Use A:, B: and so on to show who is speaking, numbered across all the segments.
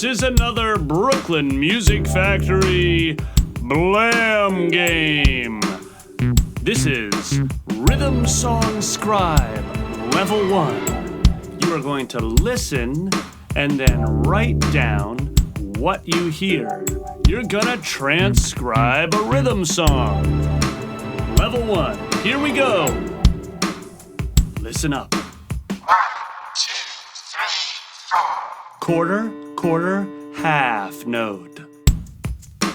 A: This is another Brooklyn Music Factory Blam game. This is Rhythm Song Scribe, Level 1. You are going to listen and then write down what you hear. You're gonna transcribe a rhythm song. Level 1, here we go. Listen up.
B: 1, 2, 3, 4.
A: Quarter, quarter, half note. I'm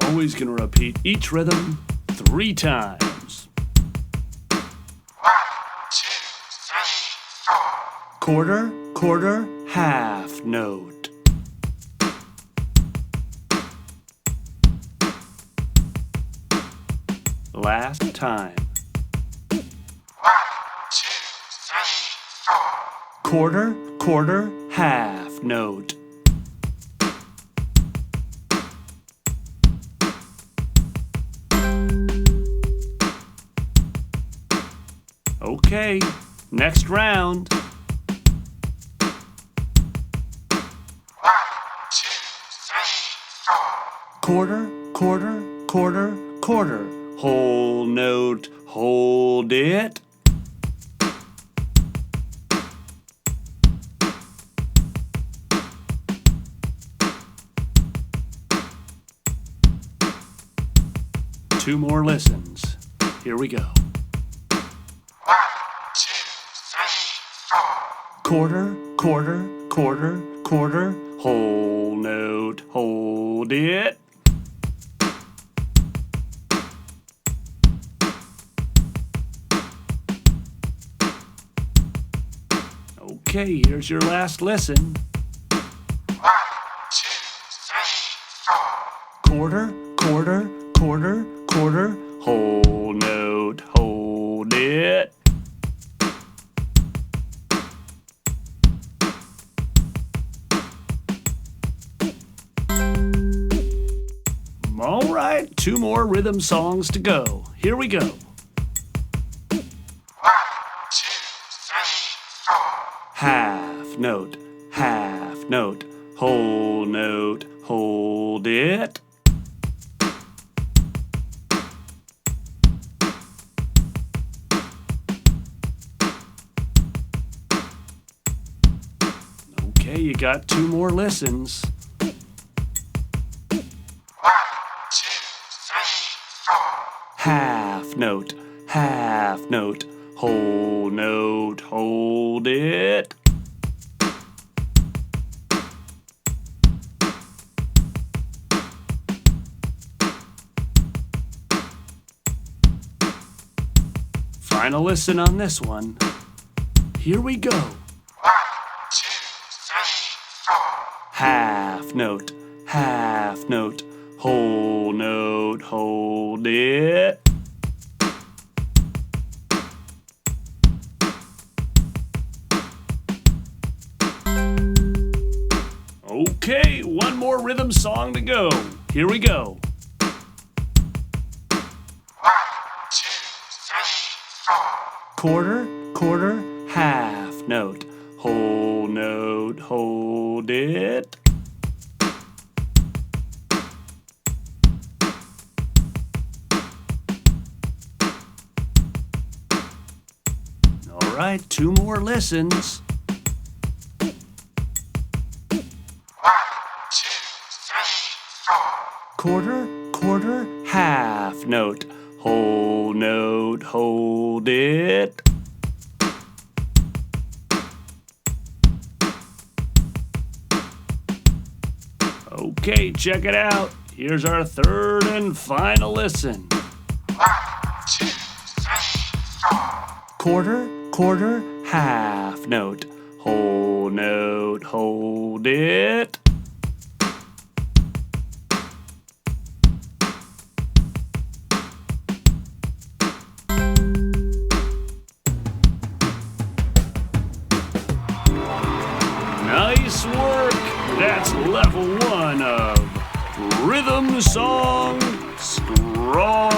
A: always going to repeat each rhythm 3 times.
B: 1, 2, 3, 4.
A: Quarter, quarter, half note. Last time.
B: 1, 2, 3, 4.
A: Quarter, quarter, half note. Okay, next round.
B: 1, 2, 3, 4.
A: Quarter, quarter, quarter, quarter. Whole note, hold it. Two more listens. Here we go.
B: 1, 2, 3, 4.
A: Quarter, quarter, quarter, quarter. Whole note, hold it. Okay, here's your last listen.
B: 1, 2, 3, 4.
A: Quarter, quarter, quarter, quarter. Whole note, hold it. All right, 2 more rhythm songs to go. Here we go.
B: 1, 2, 3, 4.
A: Half note, whole note, hold it. Okay, you got 2 more listens.
B: 1, 2, 3, 4.
A: Half note, whole note, hold it. Final listen on this one. Here we go.
B: 1, 2, 3, 4.
A: Half note, whole note, hold it. Okay, 1 more rhythm song to go. Here we go.
B: 1, 2, 3, 4.
A: Quarter, quarter, half note, whole note, hold it. All right, 2 more listens.
B: 1, 2, 3, 4.
A: Quarter, quarter, half note, whole note, hold it. Okay, check it out. Here's our 3rd and final listen.
B: 1, 2, 3, 4.
A: Quarter, quarter, half note, whole note, hold it. Nice work! That's level 1 of Rhythm Song Scribe.